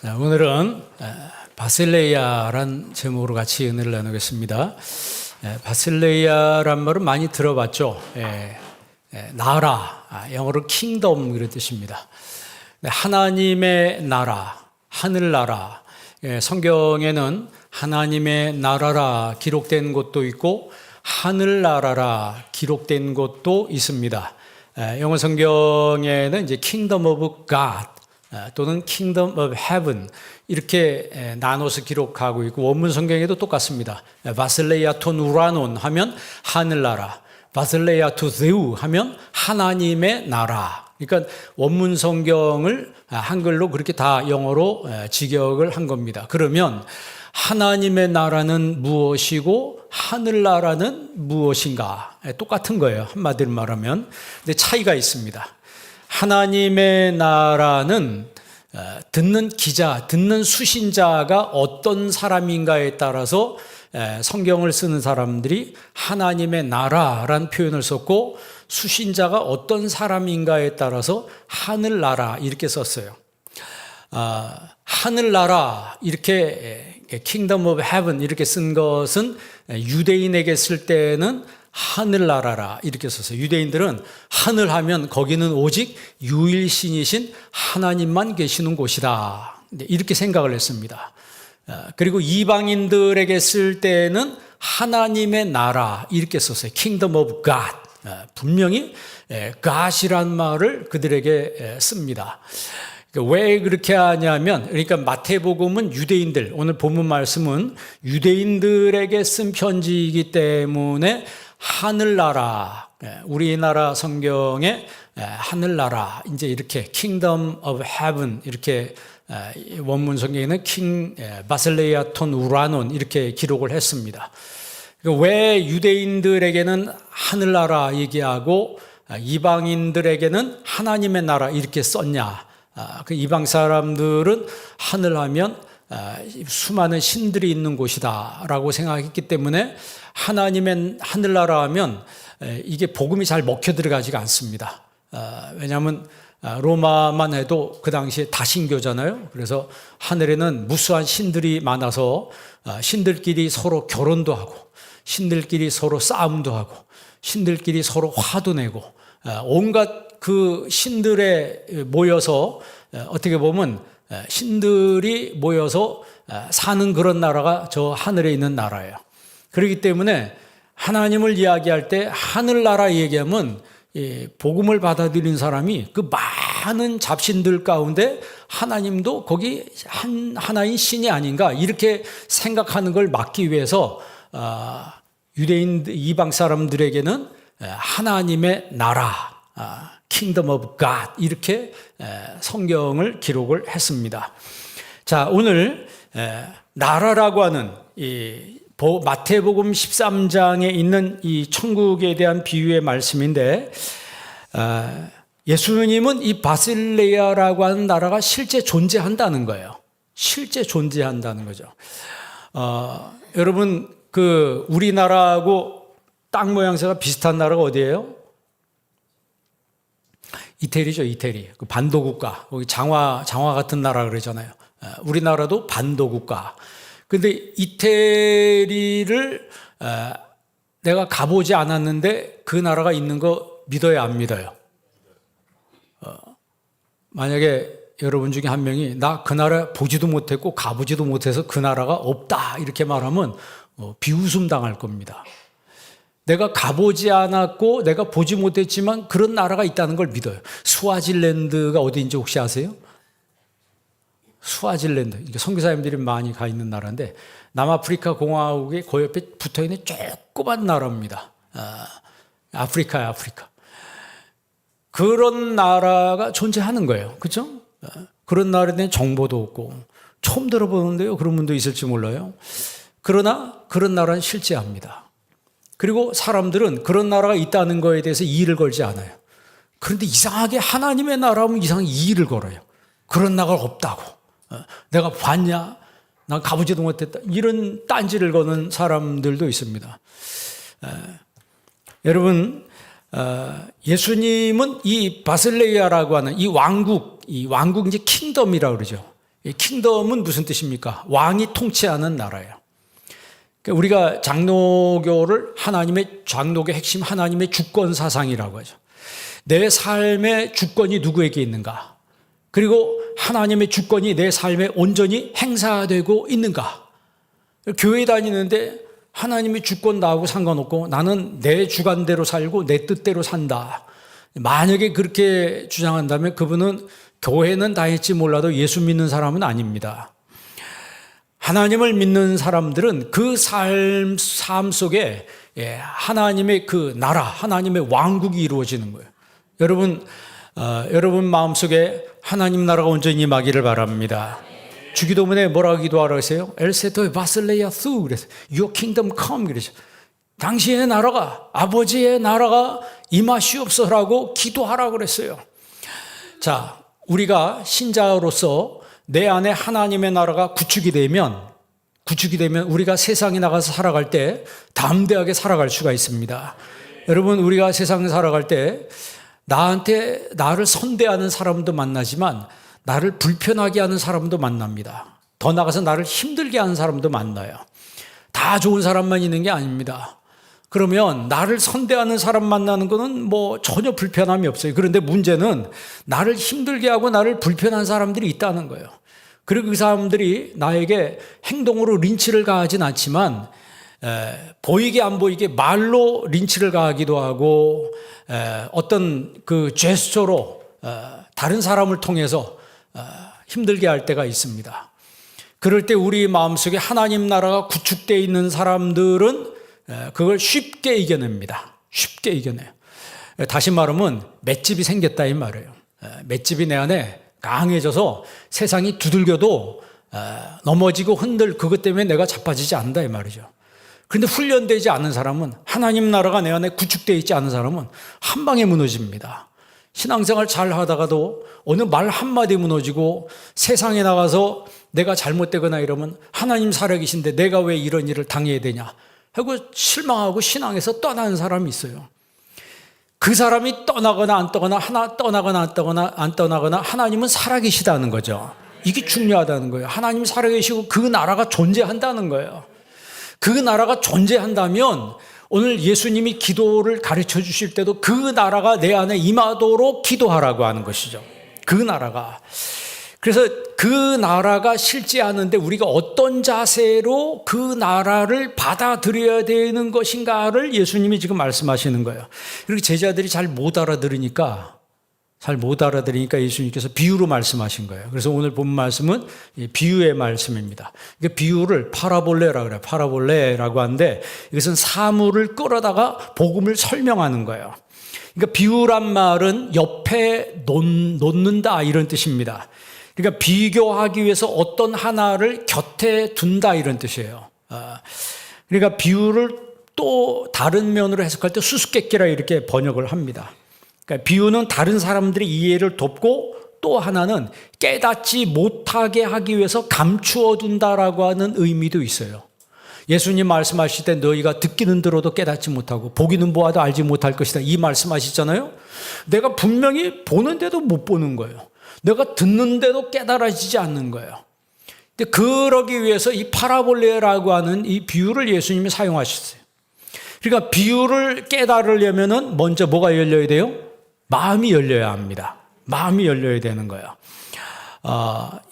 자, 오늘은 바실레이아란 제목으로 같이 은혜를 나누겠습니다. 바실레이아란 말은 많이 들어봤죠. 나라, 영어로 킹덤 이런 뜻입니다. 하나님의 나라, 하늘나라. 성경에는 하나님의 나라라 기록된 곳도 있고 하늘나라라 기록된 곳도 있습니다. 영어 성경에는 이제 Kingdom of God 또는 Kingdom of Heaven 이렇게 나눠서 기록하고 있고 원문 성경에도 똑같습니다. 바실레이아 톤 우라논 하면 하늘나라, 바실레이아 투 데우 하면 하나님의 나라. 그러니까 원문 성경을 한글로 그렇게 다 영어로 직역을 한 겁니다. 그러면 하나님의 나라는 무엇이고 하늘나라는 무엇인가? 똑같은 거예요. 한마디로 말하면. 근데 차이가 있습니다. 하나님의 나라는 듣는 기자, 듣는 수신자가 어떤 사람인가에 따라서 성경을 쓰는 사람들이 하나님의 나라라는 표현을 썼고 수신자가 어떤 사람인가에 따라서 하늘나라 이렇게 썼어요. 하늘나라 이렇게 Kingdom of Heaven 이렇게 쓴 것은 유대인에게 쓸 때는 하늘나라라 이렇게 썼어요. 유대인들은 하늘 하면 거기는 오직 유일신이신 하나님만 계시는 곳이다 이렇게 생각을 했습니다. 그리고 이방인들에게 쓸 때는 하나님의 나라 이렇게 썼어요. Kingdom of God. 분명히 God이란 말을 그들에게 씁니다. 왜 그렇게 하냐면, 그러니까 마태복음은 유대인들, 오늘 본문 말씀은 유대인들에게 쓴 편지이기 때문에 하늘나라, 우리나라 성경에 하늘나라, 이제 이렇게 Kingdom of Heaven 이렇게 원문 성경에는 바실레이아 톤 우라논 이렇게 기록을 했습니다. 왜 유대인들에게는 하늘나라 얘기하고 이방인들에게는 하나님의 나라 이렇게 썼냐? 그 이방 사람들은 하늘하면 수많은 신들이 있는 곳이다라고 생각했기 때문에 하나님의 하늘나라 하면 이게 복음이 잘 먹혀 들어가지가 않습니다. 왜냐하면 로마만 해도 그 당시에 다신교잖아요. 그래서 하늘에는 무수한 신들이 많아서 신들끼리 서로 결혼도 하고 신들끼리 서로 싸움도 하고 신들끼리 서로 화도 내고 온갖 그 신들에 모여서 어떻게 보면 신들이 모여서 사는 그런 나라가 저 하늘에 있는 나라예요. 그렇기 때문에 하나님을 이야기할 때 하늘나라 얘기하면 복음을 받아들인 사람이 그 많은 잡신들 가운데 하나님도 거기 하나인 신이 아닌가 이렇게 생각하는 걸 막기 위해서 유대인 이방 사람들에게는 하나님의 나라 Kingdom of God 이렇게 성경을 기록을 했습니다. 자, 오늘 나라라고 하는 이 마태복음 13장에 있는 이 천국에 대한 비유의 말씀인데 예수님은 이 바실레이아라고 하는 나라가 실제 존재한다는 거예요. 실제 존재한다는 거죠. 여러분 그 우리나라하고 땅 모양새가 비슷한 나라가 어디예요? 이태리죠, 이태리. 그 반도국가. 거기 장화 같은 나라 그러잖아요. 우리나라도 반도국가. 근데 이태리를 내가 가보지 않았는데 그 나라가 있는 거 믿어요, 안 믿어요? 만약에 여러분 중에 한 명이 나 그 나라 보지도 못했고 가보지도 못해서 그 나라가 없다 이렇게 말하면 비웃음 당할 겁니다. 내가 가보지 않았고 내가 보지 못했지만 그런 나라가 있다는 걸 믿어요. 스와질랜드가 어디인지 혹시 아세요? 스와질랜드. 이게 선교사님들이 많이 가 있는 나라인데 남아프리카 공화국의 그 옆에 붙어있는 조그만 나라입니다. 아프리카야, 아프리카. 그런 나라가 존재하는 거예요. 그렇죠? 그런 나라에 대한 정보도 없고 처음 들어보는데요. 그런 분도 있을지 몰라요. 그러나 그런 나라는 실제합니다. 그리고 사람들은 그런 나라가 있다는 거에 대해서 이의를 걸지 않아요. 그런데 이상하게 하나님의 나라면 이상하게 이의를 걸어요. 그런 나라가 없다고. 내가 봤냐? 난 가보지도 못했다. 이런 딴지를 거는 사람들도 있습니다. 여러분 예수님은 이 바실레이아라고 하는 이 왕국 이제 킹덤이라고 그러죠. 이 킹덤은 무슨 뜻입니까? 왕이 통치하는 나라예요. 그러니까 우리가 장로교를 장로교 핵심 하나님의 주권 사상이라고 하죠. 내 삶의 주권이 누구에게 있는가? 그리고 하나님의 주권이 내 삶에 온전히 행사되고 있는가? 교회 다니는데 하나님의 주권 나하고 상관없고 나는 내 주관대로 살고 내 뜻대로 산다. 만약에 그렇게 주장한다면 그분은 교회는 다닐지 몰라도 예수 믿는 사람은 아닙니다. 하나님을 믿는 사람들은 그 삶 속에 하나님의 그 나라, 하나님의 왕국이 이루어지는 거예요. 여러분 마음속에 하나님 나라가 온전히 임하기를 바랍니다. 주기도문에 뭐라고 기도하라고 했어요? 엘세토 바슬레야 수 그래서 Your kingdom come 그래서 당신의 나라가 아버지의 나라가 임하시옵소서라고 기도하라고 그랬어요. 자, 우리가 신자로서 내 안에 하나님의 나라가 구축이 되면 우리가 세상에 나가서 살아갈 때 담대하게 살아갈 수가 있습니다. 여러분, 우리가 세상에 살아갈 때 나를 선대하는 사람도 만나지만 나를 불편하게 하는 사람도 만납니다. 더 나아가서 나를 힘들게 하는 사람도 만나요. 다 좋은 사람만 있는 게 아닙니다. 그러면 나를 선대하는 사람 만나는 거는 뭐 전혀 불편함이 없어요. 그런데 문제는 나를 힘들게 하고 나를 불편한 사람들이 있다는 거예요. 그리고 그 사람들이 나에게 행동으로 린치를 가하진 않지만 보이게 안 보이게 말로 린치를 가하기도 하고 어떤 그 제스처로 다른 사람을 통해서 힘들게 할 때가 있습니다. 그럴 때 우리 마음속에 하나님 나라가 구축되어 있는 사람들은 그걸 쉽게 이겨냅니다. 쉽게 이겨내요. 다시 말하면 맷집이 생겼다 이 말이에요. 맷집이 내 안에 강해져서 세상이 두들겨도 넘어지고 그것 때문에 내가 자빠지지 않는다 이 말이죠. 그런데 훈련되지 않은 사람은, 하나님 나라가 내 안에 구축되어 있지 않은 사람은 한 방에 무너집니다. 신앙생활 잘 하다가도 어느 말 한마디 무너지고 세상에 나가서 내가 잘못되거나 이러면 하나님 살아계신데 내가 왜 이런 일을 당해야 되냐 하고 실망하고 신앙에서 떠나는 사람이 있어요. 그 사람이 떠나거나 안 떠나거나 하나님은 살아계시다는 거죠. 이게 중요하다는 거예요. 하나님 살아계시고 그 나라가 존재한다는 거예요. 그 나라가 존재한다면 오늘 예수님이 기도를 가르쳐 주실 때도 그 나라가 내 안에 임하도록 기도하라고 하는 것이죠. 그 나라가. 그래서 그 나라가 실제하는데 우리가 어떤 자세로 그 나라를 받아들여야 되는 것인가를 예수님이 지금 말씀하시는 거예요. 그리고 제자들이 잘 못 알아들으니까 예수님께서 비유로 말씀하신 거예요. 그래서 오늘 본 말씀은 비유의 말씀입니다. 비유를 파라볼레라고 그래요. 파라볼레라고 하는데 이것은 사물을 끌어다가 복음을 설명하는 거예요. 그러니까 비유란 말은 옆에 놓는다 이런 뜻입니다. 그러니까 비교하기 위해서 어떤 하나를 곁에 둔다 이런 뜻이에요. 그러니까 비유를 또 다른 면으로 해석할 때 수수께끼라 이렇게 번역을 합니다. 그러니까 비유는 다른 사람들의 이해를 돕고 또 하나는 깨닫지 못하게 하기 위해서 감추어 둔다라고 하는 의미도 있어요. 예수님 말씀하실 때 너희가 듣기는 들어도 깨닫지 못하고 보기는 보아도 알지 못할 것이다 이 말씀하시잖아요. 내가 분명히 보는데도 못 보는 거예요. 내가 듣는데도 깨달아지지 않는 거예요. 근데 그러기 위해서 이 파라볼레라고 하는 이 비유를 예수님이 사용하셨어요. 그러니까 비유를 깨달으려면은 먼저 뭐가 열려야 돼요? 마음이 열려야 합니다. 마음이 열려야 되는 거예요.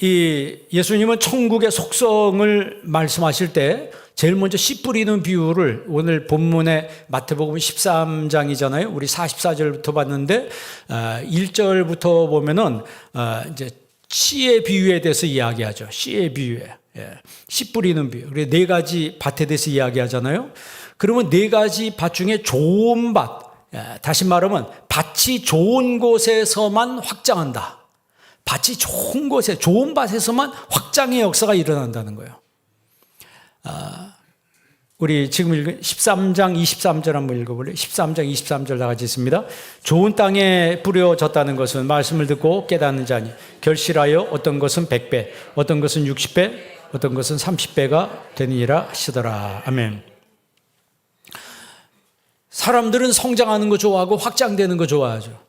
이 예수님은 천국의 속성을 말씀하실 때 제일 먼저 씨 뿌리는 비유를 오늘 본문의 마태복음 13장이잖아요. 우리 44절부터 봤는데 1절부터 보면은 이제 씨의 비유에 대해서 이야기하죠. 씨의 비유에. 씨 뿌리는 비유. 그리고 네 가지 밭에 대해서 이야기하잖아요. 그러면 네 가지 밭 중에 좋은 밭, 다시 말하면 밭이 좋은 곳에서만 확장한다. 밭이 좋은 곳에, 좋은 밭에서만 확장의 역사가 일어난다는 거예요. 우리 지금 읽은 13장 23절 한번 읽어볼래요? 13장 23절 다 같이 있습니다. 좋은 땅에 뿌려졌다는 것은 말씀을 듣고 깨닫는 자니 결실하여 어떤 것은 100배, 어떤 것은 60배, 어떤 것은 30배가 되니라 하시더라. 아멘. 사람들은 성장하는 거 좋아하고 확장되는 거 좋아하죠.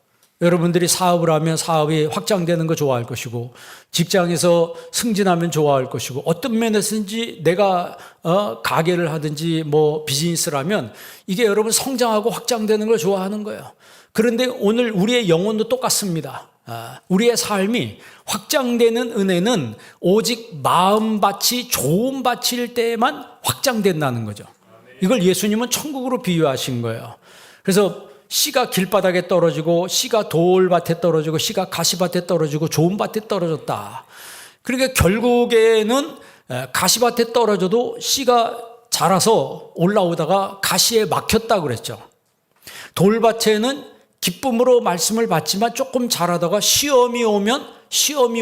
여러분들이 사업을 하면 사업이 확장되는 거 좋아할 것이고, 직장에서 승진하면 좋아할 것이고, 어떤 면에서든지 내가 가게를 하든지 뭐 비즈니스를 하면 이게 여러분 성장하고 확장되는 걸 좋아하는 거예요. 그런데 오늘 우리의 영혼도 똑같습니다. 우리의 삶이 확장되는 은혜는 오직 마음밭이 좋은 밭일 때만 확장된다는 거죠. 이걸 예수님은 천국으로 비유하신 거예요. 그래서 씨가 길바닥에 떨어지고, 씨가 돌밭에 떨어지고, 씨가 가시밭에 떨어지고, 좋은 밭에 떨어졌다. 그러니까 결국에는 가시밭에 떨어져도 씨가 자라서 올라오다가 가시에 막혔다 그랬죠. 돌밭에는 기쁨으로 말씀을 받지만 조금 자라다가 시험이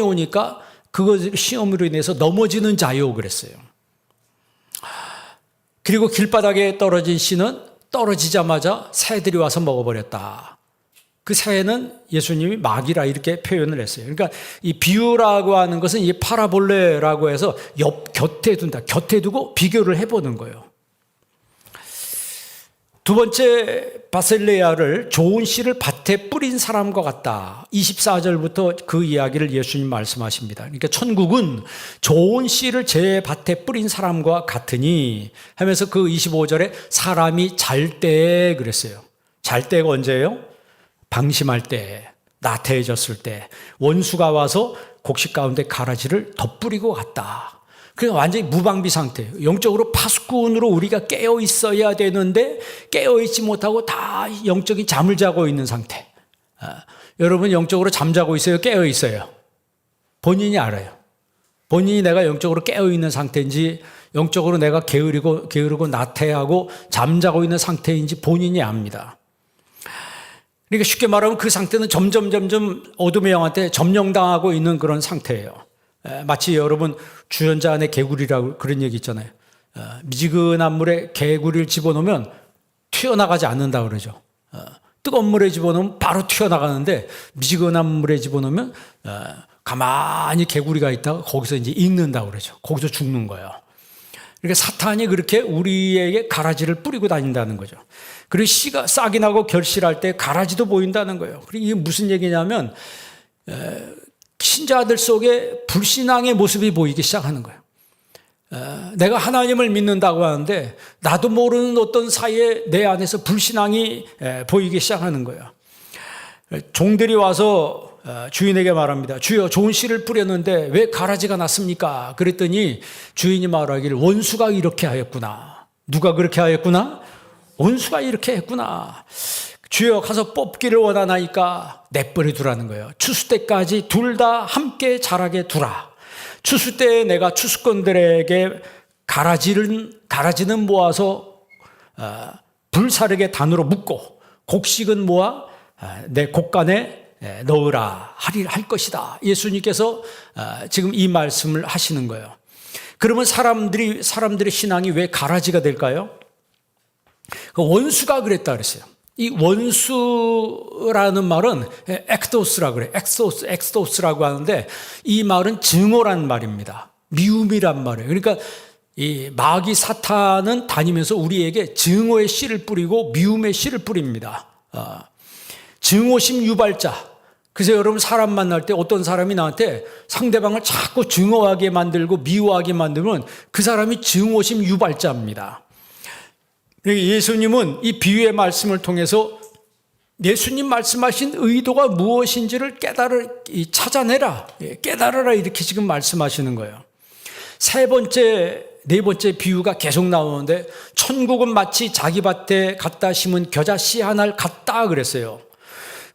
오니까 그것 시험으로 인해서 넘어지는 자요 그랬어요. 그리고 길바닥에 떨어진 씨는 떨어지자마자 새들이 와서 먹어버렸다. 그 새는 예수님이 마귀라 이렇게 표현을 했어요. 그러니까 이 비유라고 하는 것은 이 파라볼레라고 해서 곁에 둔다. 곁에 두고 비교를 해보는 거예요. 두 번째, 바셀레야를 좋은 씨를 밭에 뿌린 사람과 같다. 24절부터 그 이야기를 예수님 말씀하십니다. 그러니까 천국은 좋은 씨를 제 밭에 뿌린 사람과 같으니 하면서 그 25절에 사람이 잘 때 그랬어요. 잘 때가 언제예요? 방심할 때, 나태해졌을 때, 원수가 와서 곡식 가운데 가라지를 덧뿌리고 갔다. 그러니까 완전히 무방비 상태예요. 영적으로 파수꾼으로 우리가 깨어 있어야 되는데 깨어 있지 못하고 다 영적인 잠을 자고 있는 상태. 여러분 영적으로 잠자고 있어요? 깨어 있어요? 본인이 알아요. 본인이 내가 영적으로 깨어 있는 상태인지 영적으로 내가 게으르고 나태하고 잠자고 있는 상태인지 본인이 압니다. 그러니까 쉽게 말하면 그 상태는 점점 어둠의 영한테 점령당하고 있는 그런 상태예요. 마치 여러분 주연자 안에 개구리라고 그런 얘기 있잖아요. 미지근한 물에 개구리를 집어넣으면 튀어나가지 않는다 그러죠. 뜨거운 물에 집어넣으면 바로 튀어나가는데 미지근한 물에 집어넣으면 가만히 개구리가 있다가 거기서 이제 익는다 그러죠. 거기서 죽는 거예요. 그러니까 사탄이 그렇게 우리에게 가라지를 뿌리고 다닌다는 거죠. 그리고 씨가 싹이 나고 결실할 때 가라지도 보인다는 거예요. 그리고 이게 무슨 얘기냐면 신자들 속에 불신앙의 모습이 보이기 시작하는 거예요. 내가 하나님을 믿는다고 하는데 나도 모르는 어떤 사이에 내 안에서 불신앙이 보이기 시작하는 거예요. 종들이 와서 주인에게 말합니다. 주여, 좋은 씨를 뿌렸는데 왜 가라지가 났습니까? 그랬더니 주인이 말하기를 원수가 이렇게 하였구나. 누가 그렇게 하였구나? 원수가 이렇게 했구나. 주여, 가서 뽑기를 원하나이까 내버려 두라는 거예요. 추수 때까지 둘 다 함께 자라게 두라. 추수 때에 내가 추수꾼들에게 가라지는 모아서 불사르게 단으로 묶고 곡식은 모아 내 곡간에 넣으라 할 것이다. 예수님께서 지금 이 말씀을 하시는 거예요. 그러면 사람들의 신앙이 왜 가라지가 될까요? 원수가 그랬다 그랬어요. 이 원수라는 말은 엑도스라고 그래요. 엑도스라고 하는데 이 말은 증오란 말입니다. 미움이란 말이에요. 그러니까 이 마귀 사탄은 다니면서 우리에게 증오의 씨를 뿌리고 미움의 씨를 뿌립니다. 증오심 유발자. 그래서 여러분 사람 만날 때 어떤 사람이 나한테 상대방을 자꾸 증오하게 만들고 미워하게 만들면 그 사람이 증오심 유발자입니다. 예수님은 이 비유의 말씀을 통해서 예수님 말씀하신 의도가 무엇인지를 찾아내라, 깨달아라 이렇게 지금 말씀하시는 거예요. 네 번째 비유가 계속 나오는데 천국은 마치 자기 밭에 갖다 심은 겨자씨 한 알 같다 그랬어요.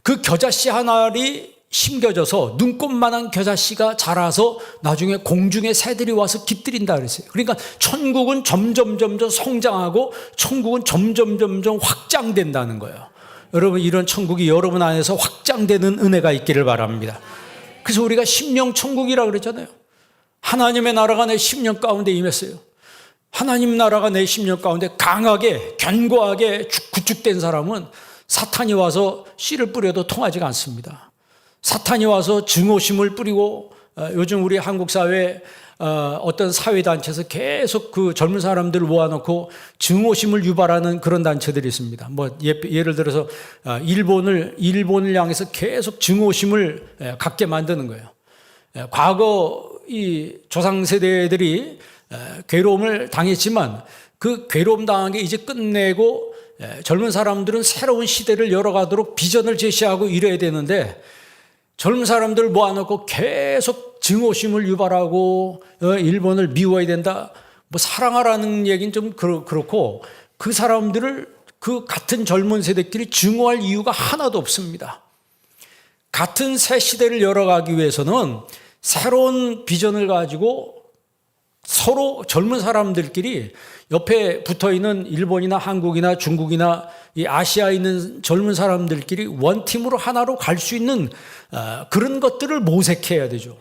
그 겨자씨 한 알이 심겨져서 눈꽃만한 겨자씨가 자라서 나중에 공중에 새들이 와서 깃들인다 그랬어요. 그러니까 천국은 점점 성장하고 천국은 점점 확장된다는 거예요. 여러분 이런 천국이 여러분 안에서 확장되는 은혜가 있기를 바랍니다. 그래서 우리가 심령 천국이라고 그랬잖아요. 하나님의 나라가 내 심령 가운데 임했어요. 하나님 나라가 내 심령 가운데 강하게 견고하게 구축된 사람은 사탄이 와서 씨를 뿌려도 통하지가 않습니다. 사탄이 와서 증오심을 뿌리고 요즘 우리 한국 사회 어떤 사회단체에서 계속 그 젊은 사람들을 모아놓고 증오심을 유발하는 그런 단체들이 있습니다. 뭐 예를 들어서 일본을 향해서 계속 증오심을 갖게 만드는 거예요. 과거 이 조상 세대들이 괴로움을 당했지만 그 괴로움 당한 게 이제 끝내고 젊은 사람들은 새로운 시대를 열어가도록 비전을 제시하고 이래야 되는데, 젊은 사람들을 모아놓고 계속 증오심을 유발하고 일본을 미워야 된다, 뭐 사랑하라는 얘기는 좀 그렇고, 그 사람들을 그 같은 젊은 세대끼리 증오할 이유가 하나도 없습니다. 같은 새 시대를 열어가기 위해서는 새로운 비전을 가지고 서로 젊은 사람들끼리 옆에 붙어있는 일본이나 한국이나 중국이나 이 아시아에 있는 젊은 사람들끼리 원팀으로 하나로 갈 수 있는 그런 것들을 모색해야 되죠.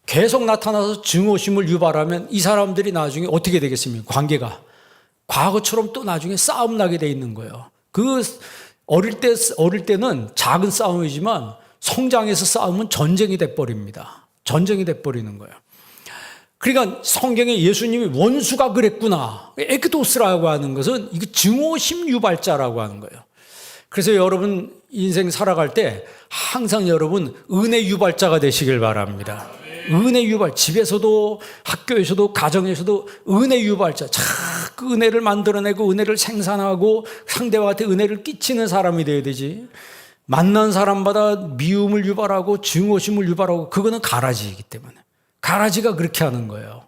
계속 나타나서 증오심을 유발하면 이 사람들이 나중에 어떻게 되겠습니까? 관계가 과거처럼 또 나중에 싸움 나게 돼 있는 거예요. 그 어릴 때는 작은 싸움이지만 성장해서 싸우면 전쟁이 돼 버립니다. 전쟁이 돼 버리는 거예요. 그러니까 성경에 예수님이 원수가 그랬구나, 에크도스라고 하는 것은 이거 증오심 유발자라고 하는 거예요. 그래서 여러분 인생 살아갈 때 항상 여러분 은혜 유발자가 되시길 바랍니다. 은혜 유발, 집에서도 학교에서도 가정에서도 은혜 유발자, 자꾸 은혜를 만들어내고 은혜를 생산하고 상대방한테 은혜를 끼치는 사람이 되어야 되지. 만난 사람마다 미움을 유발하고 증오심을 유발하고, 그거는 가라지이기 때문에. 가라지가 그렇게 하는 거예요.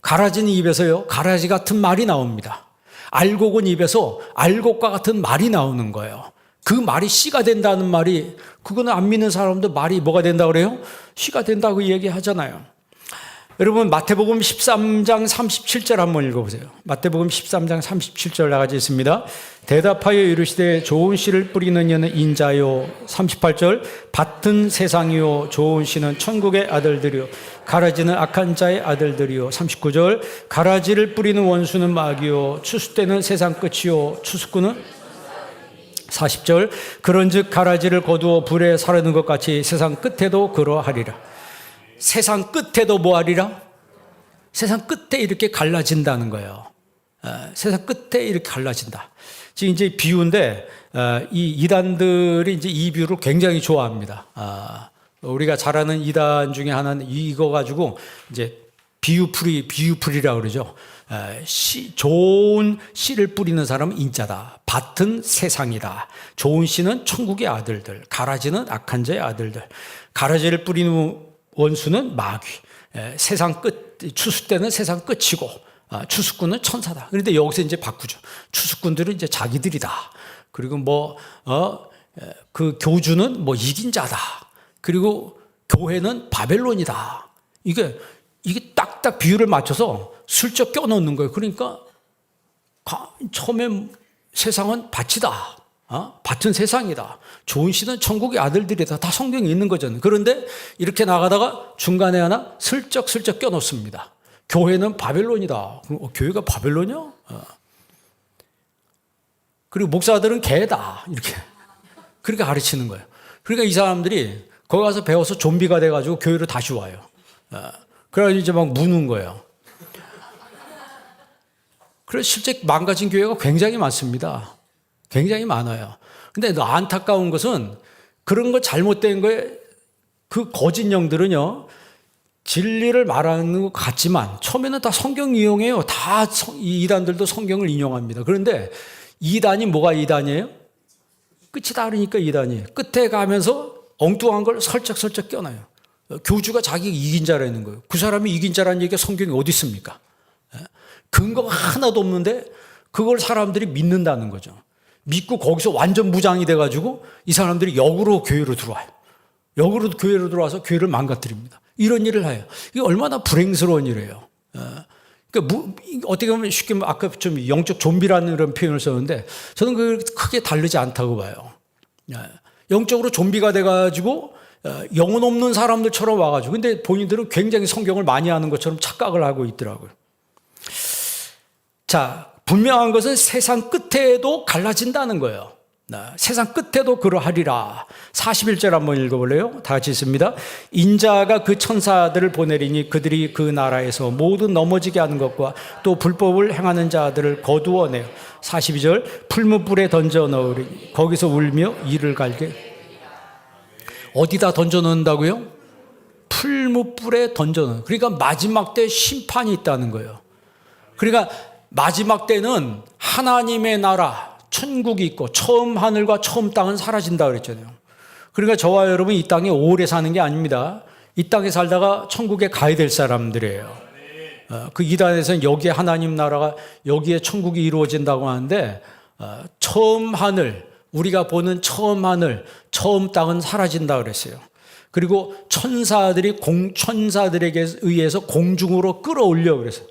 가라지는 입에서요, 가라지 같은 말이 나옵니다. 알곡은 입에서 알곡과 같은 말이 나오는 거예요. 그 말이 씨가 된다는 말이, 그거는 안 믿는 사람도 말이 뭐가 된다고 그래요? 씨가 된다고 얘기하잖아요. 여러분 마태복음 13장 37절 한번 읽어보세요. 마태복음 13장 37절 나가지 있습니다. 대답하여 이르시되 좋은 씨를 뿌리는 이는 인자요. 38절 밭은 세상이요 좋은 씨는 천국의 아들들이요 가라지는 악한 자의 아들들이요. 39절 가라지를 뿌리는 원수는 마귀요 추수 때는 세상 끝이요 추수꾼은 40절 그런즉 가라지를 거두어 불에 사르는 것 같이 세상 끝에도 그러하리라. 세상 끝에도 뭐하리라? 세상 끝에 이렇게 갈라진다는 거예요. 세상 끝에 이렇게 갈라진다. 지금 이제 비유인데, 이 이단들이 이제 이 비유를 굉장히 좋아합니다. 우리가 잘 아는 이단 중에 하나는 이거 가지고 이제 비유풀이라고 그러죠. 좋은 씨를 뿌리는 사람은 인자다. 밭은 세상이다. 좋은 씨는 천국의 아들들. 가라지는 악한 자의 아들들. 가라지를 뿌리는 원수는 마귀. 세상 끝, 추수 때는 세상 끝이고, 추수꾼은 천사다. 그런데 여기서 이제 바꾸죠. 추수꾼들은 이제 자기들이다. 그리고 그 교주는 이긴 자다. 그리고 교회는 바벨론이다. 이게 딱딱 비유를 맞춰서 슬쩍 껴넣는 거예요. 그러니까 처음에 세상은 밭이다. 밭은 세상이다. 좋은 씨는 천국의 아들들이다. 다 성경에 있는 거잖아요. 그런데 이렇게 나가다가 중간에 하나 슬쩍 껴놓습니다. 교회는 바벨론이다. 교회가 바벨론이야? 그리고 목사들은 개다. 이렇게. 그렇게 가르치는 거예요. 그러니까 이 사람들이 거기 가서 배워서 좀비가 돼가지고 교회로 다시 와요. 그래가지고 이제 막 무는 거예요. 그래서 실제 망가진 교회가 굉장히 많습니다. 굉장히 많아요. 근데 안타까운 것은 그런 거 잘못된 거에 그 거짓 영들은요, 진리를 말하는 것 같지만 처음에는 다 성경 이용해요. 다 이단들도 성경을 인용합니다. 그런데 이단이 뭐가 이단이에요? 끝이 다르니까 이단이에요. 끝에 가면서 엉뚱한 걸 설쩍 껴놔요. 교주가 자기가 이긴 자라는 거예요. 그 사람이 이긴 자라는 얘기가 성경에 어디 있습니까? 근거가 하나도 없는데 그걸 사람들이 믿는다는 거죠. 믿고 거기서 완전 무장이 돼가지고 이 사람들이 역으로 교회로 들어와요. 역으로 교회로 들어와서 교회를 망가뜨립니다. 이런 일을 해요. 이게 얼마나 불행스러운 일이에요. 그러니까 어떻게 보면 쉽게 아까 좀 영적 좀비라는 그런 표현을 썼는데 저는 그걸 크게 다르지 않다고 봐요. 영적으로 좀비가 돼가지고 영혼 없는 사람들처럼 와가지고 근데 본인들은 굉장히 성경을 많이 하는 것처럼 착각을 하고 있더라고요. 자, 분명한 것은 세상 끝에도 갈라진다는 거예요. 세상 끝에도 그러하리라. 41절 한번 읽어볼래요? 다 같이 있습니다. 인자가 그 천사들을 보내리니 그들이 그 나라에서 모두 넘어지게 하는 것과 또 불법을 행하는 자들을 거두어내어 42절 풀무불에 던져 넣으리니 거기서 울며 이를 갈게. 어디다 던져 넣는다고요? 풀무불에 던져 넣는. 그러니까 마지막 때 심판이 있다는 거예요. 그러니까 마지막 때는 하나님의 나라 천국이 있고 처음 하늘과 처음 땅은 사라진다 그랬잖아요. 그러니까 저와 여러분 이 땅에 오래 사는 게 아닙니다. 이 땅에 살다가 천국에 가야 될 사람들이에요. 그 이단에서는 여기에 하나님 나라가 여기에 천국이 이루어진다고 하는데 처음 하늘, 우리가 보는 처음 하늘, 처음 땅은 사라진다 그랬어요. 그리고 천사들에게 의해서 공중으로 끌어올려 그랬어요.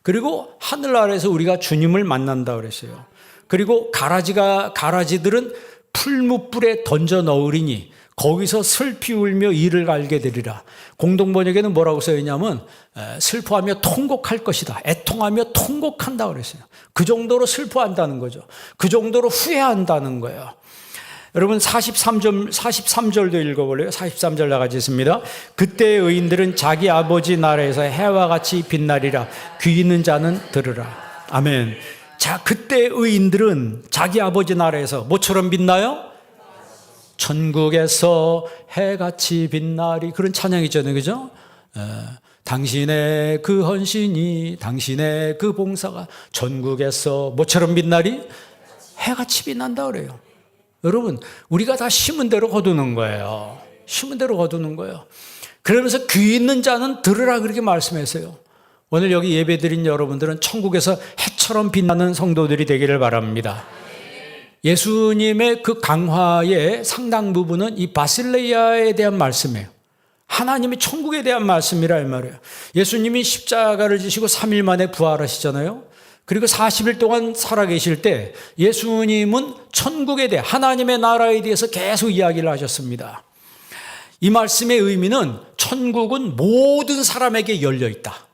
그리고 하늘나라에서 우리가 주님을 만난다 그랬어요. 그리고 가라지들은 풀무불에 던져 넣으리니 거기서 슬피 울며 이를 갈게 되리라. 공동번역에는 뭐라고 써있냐면 슬퍼하며 통곡할 것이다. 애통하며 통곡한다 그랬어요. 그 정도로 슬퍼한다는 거죠. 그 정도로 후회한다는 거예요. 여러분 43절도 읽어볼래요? 43절 나같이 있습니다. 그때의 의인들은 자기 아버지 나라에서 해와 같이 빛나리라. 귀 있는 자는 들으라. 아멘. 자, 그때 의인들은 자기 아버지 나라에서 뭐처럼 빛나요? 천국에서 해같이 빛나리. 그런 찬양이 있잖아요. 그죠? 당신의 그 헌신이, 당신의 그 봉사가 천국에서 뭐처럼 빛나리? 해같이 빛난다 그래요. 여러분, 우리가 다 심은 대로 거두는 거예요. 심은 대로 거두는 거예요. 그러면서 귀 있는 자는 들으라 그렇게 말씀했어요. 오늘 여기 예배드린 여러분들은 천국에서 해처럼 빛나는 성도들이 되기를 바랍니다. 예수님의 그 강화의 상당 부분은 이 바실레이아에 대한 말씀이에요. 하나님의 천국에 대한 말씀이라 이 말이에요. 예수님이 십자가를 지시고 3일 만에 부활하시잖아요. 그리고 40일 동안 살아계실 때 예수님은 천국에 대해 하나님의 나라에 대해서 계속 이야기를 하셨습니다. 이 말씀의 의미는 천국은 모든 사람에게 열려 있다.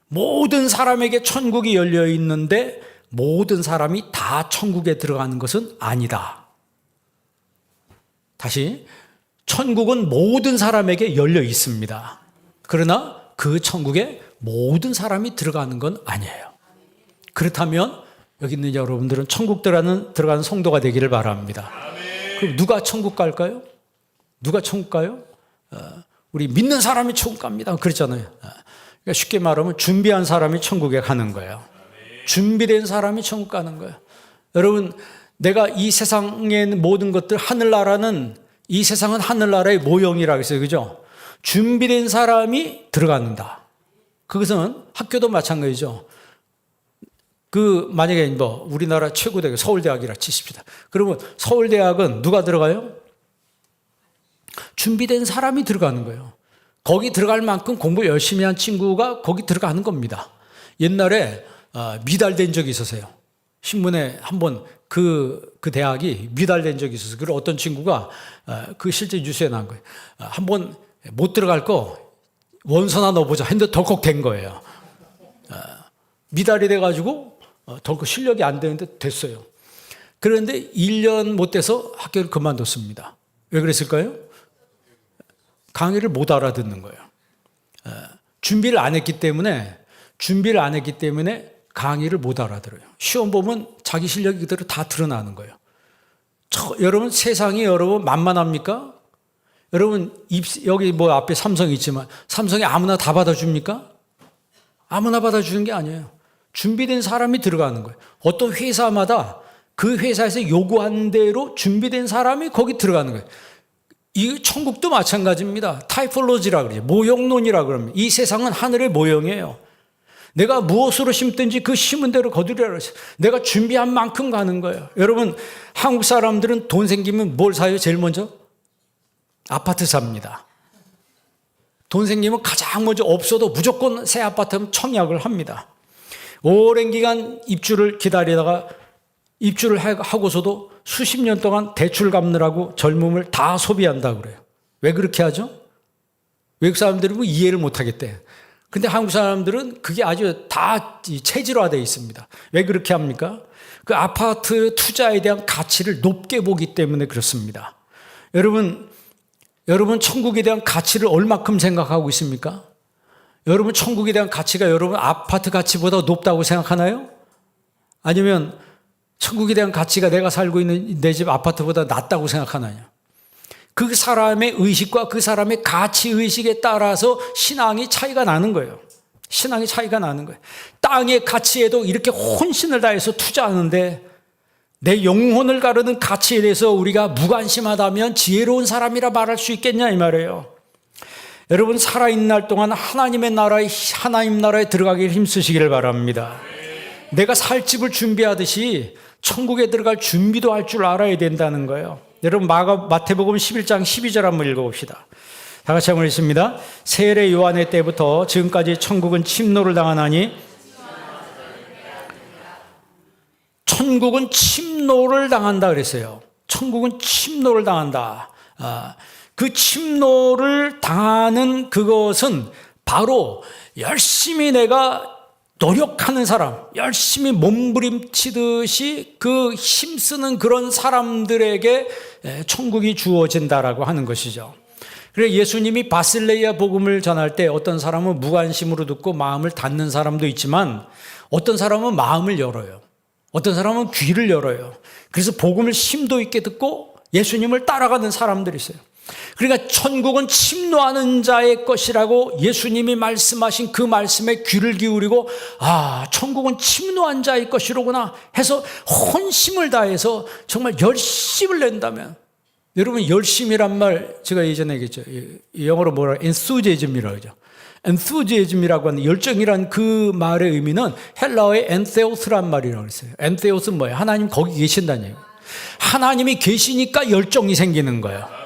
모든 사람에게 천국이 열려 있는데 모든 사람이 다 천국에 들어가는 것은 아니다. 다시, 천국은 모든 사람에게 열려 있습니다. 그러나 그 천국에 모든 사람이 들어가는 건 아니에요. 그렇다면 여기 있는 여러분들은 천국 들어가는 성도가 되기를 바랍니다. 그럼 누가 천국 갈까요? 누가 천국 가요? 우리 믿는 사람이 천국 갑니다. 그렇잖아요. 그러니까 쉽게 말하면 준비한 사람이 천국에 가는 거예요. 준비된 사람이 천국 가는 거예요. 여러분, 내가 이 세상의 모든 것들, 하늘나라는, 이 세상은 하늘나라의 모형이라고 했어요. 그죠? 준비된 사람이 들어간다. 그것은 학교도 마찬가지죠. 만약에 우리나라 최고대학 서울대학이라 치십시다. 그러면 서울대학은 누가 들어가요? 준비된 사람이 들어가는 거예요. 거기 들어갈 만큼 공부 열심히 한 친구가 거기 들어가는 겁니다. 옛날에 미달된 적이 있었어요. 신문에 한번 그 대학이 미달된 적이 있었어요. 그리고 어떤 친구가 그 실제 뉴스에 나온 거예요. 한번 못 들어갈 거 원서나 넣어보자 했는데 덜컥 된 거예요. 미달이 돼가지고 덜컥 실력이 안 되는데 됐어요. 그런데 1년 못 돼서 학교를 그만뒀습니다. 왜 그랬을까요? 강의를 못 알아듣는 거예요. 준비를 안 했기 때문에 강의를 못 알아들어요. 시험 보면 자기 실력이 그대로 다 드러나는 거예요. 여러분, 세상이 여러분 만만합니까? 여러분, 여기 앞에 삼성이 있지만 삼성이 아무나 다 받아줍니까? 아무나 받아주는 게 아니에요. 준비된 사람이 들어가는 거예요. 어떤 회사마다 그 회사에서 요구한 대로 준비된 사람이 거기 들어가는 거예요. 이 천국도 마찬가지입니다. 타이폴로지라 그래요. 모형론이라 그럽니다. 이 세상은 하늘의 모형이에요. 내가 무엇으로 심든지 그 심은 대로 거두리라 그랬어요. 내가 준비한 만큼 가는 거예요. 여러분, 한국 사람들은 돈 생기면 뭘 사요? 제일 먼저? 아파트 삽니다. 돈 생기면 가장 먼저 없어도 무조건 새 아파트면 청약을 합니다. 오랜 기간 입주를 기다리다가 입주를 하고서도 수십 년 동안 대출 갚느라고 젊음을 다 소비한다고 그래요. 왜 그렇게 하죠? 외국 사람들은 이해를 못 하겠대. 근데 한국 사람들은 그게 아주 다 체질화되어 있습니다. 왜 그렇게 합니까? 그 아파트 투자에 대한 가치를 높게 보기 때문에 그렇습니다. 여러분 천국에 대한 가치를 얼마큼 생각하고 있습니까? 여러분 천국에 대한 가치가 여러분 아파트 가치보다 높다고 생각하나요? 아니면 천국에 대한 가치가 내가 살고 있는 내 집 아파트보다 낮다고 생각하나요? 그 사람의 의식과 그 사람의 가치의식에 따라서 신앙이 차이가 나는 거예요. 신앙이 차이가 나는 거예요. 땅의 가치에도 이렇게 혼신을 다해서 투자하는데 내 영혼을 가르는 가치에 대해서 우리가 무관심하다면 지혜로운 사람이라 말할 수 있겠냐 이 말이에요. 여러분 살아있는 날 동안 하나님 나라에 들어가길 힘쓰시기를 바랍니다. 내가 살 집을 준비하듯이 천국에 들어갈 준비도 할 줄 알아야 된다는 거예요. 여러분 마태복음 11장 12절 한번 읽어봅시다. 다 같이 한번 읽습니다. 세례 요한의 때부터 지금까지 천국은 침노를 당하나니 천국은 침노를 당한다 그랬어요. 천국은 침노를 당한다. 그 침노를 당하는 그것은 바로 열심히 내가 노력하는 사람, 열심히 몸부림치듯이 그 힘쓰는 그런 사람들에게 천국이 주어진다라고 하는 것이죠. 그래서 예수님이 바실레이아 복음을 전할 때 어떤 사람은 무관심으로 듣고 마음을 닫는 사람도 있지만 어떤 사람은 마음을 열어요. 어떤 사람은 귀를 열어요. 그래서 복음을 심도 있게 듣고 예수님을 따라가는 사람들이 있어요. 그러니까 천국은 침노하는 자의 것이라고 예수님이 말씀하신 그 말씀에 귀를 기울이고 천국은 침노한 자의 것이로구나 해서 혼심을 다해서 정말 열심을 낸다면 여러분 열심이란 말 제가 예전에 얘기했죠. 영어로 뭐라 enthusiasm이라고 하죠. enthusiasm이라고 하는 열정이란 그 말의 의미는 헬라어의 entheos란 말이라고 했어요. entheos는 뭐예요? 하나님 거기 계신다는 얘기예요. 하나님이 계시니까 열정이 생기는 거예요.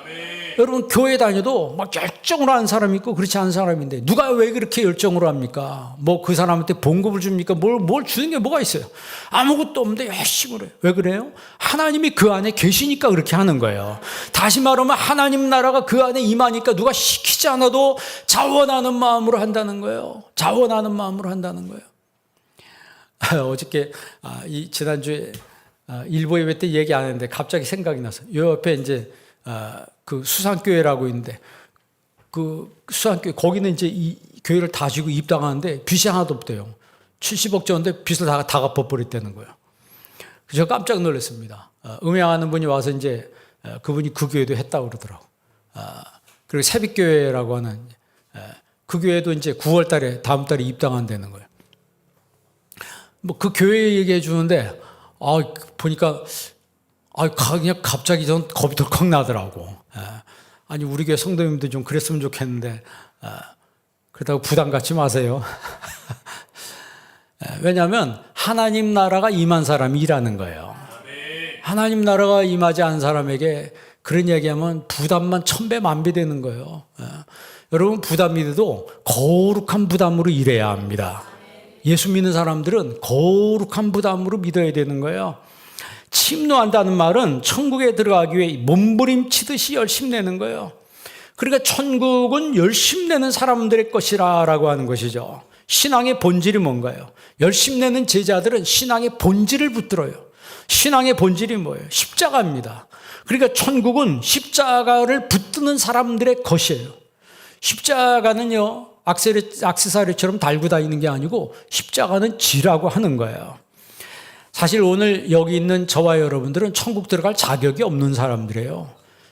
여러분 교회 다녀도 막 열정으로 하는 사람이 있고 그렇지 않은 사람인데 누가 왜 그렇게 열정으로 합니까? 뭐 그 사람한테 봉급을 줍니까? 뭘 주는 게 뭐가 있어요? 아무것도 없는데 열심히 해요. 왜 그래요? 하나님이 그 안에 계시니까 그렇게 하는 거예요. 다시 말하면 하나님 나라가 그 안에 임하니까 누가 시키지 않아도 자원하는 마음으로 한다는 거예요. 자원하는 마음으로 한다는 거예요. 어저께 지난주에 일부 예배 때 얘기 안 했는데 갑자기 생각이 나서 요 옆에 이제 그 수산교회라고 있는데 그 수산교회 거기는 이제 이 교회를 다 지고 입당하는데 빚이 하나도 없대요. 70억 줬는데 빚을 다 갚아버렸다는 거예요. 그래서 깜짝 놀랐습니다. 음향하는 분이 와서 이제 그분이 그 교회도 했다고 그러더라고. 그리고 새빛교회라고 하는 그 교회도 이제 9월 달에 다음 달에 입당한다는 거예요. 뭐 그 교회 얘기해 주는데 보니까 그냥 갑자기 전 겁이 덜컥 나더라고. 아니 우리 교회 성도님도 좀 그랬으면 좋겠는데 그렇다고 부담 갖지 마세요. 왜냐하면 하나님 나라가 임한 사람이 일하는 거예요. 하나님 나라가 임하지 않은 사람에게 그런 얘기하면 부담만 1000배 만배 되는 거예요. 여러분 부담이 돼도 거룩한 부담으로 일해야 합니다. 예수 믿는 사람들은 거룩한 부담으로 믿어야 되는 거예요. 침노한다는 말은 천국에 들어가기 위해 몸부림치듯이 열심 내는 거예요. 그러니까 천국은 열심 내는 사람들의 것이라고 하는 것이죠. 신앙의 본질이 뭔가요? 열심 내는 제자들은 신앙의 본질을 붙들어요. 신앙의 본질이 뭐예요? 십자가입니다. 그러니까 천국은 십자가를 붙드는 사람들의 것이에요. 십자가는요 액세서리처럼 달고 다니는 게 아니고 십자가는 지라고 하는 거예요. 사실 오늘 여기 있는 저와 여러분들은 천국 들어갈 자격이 없는 사람들이에요.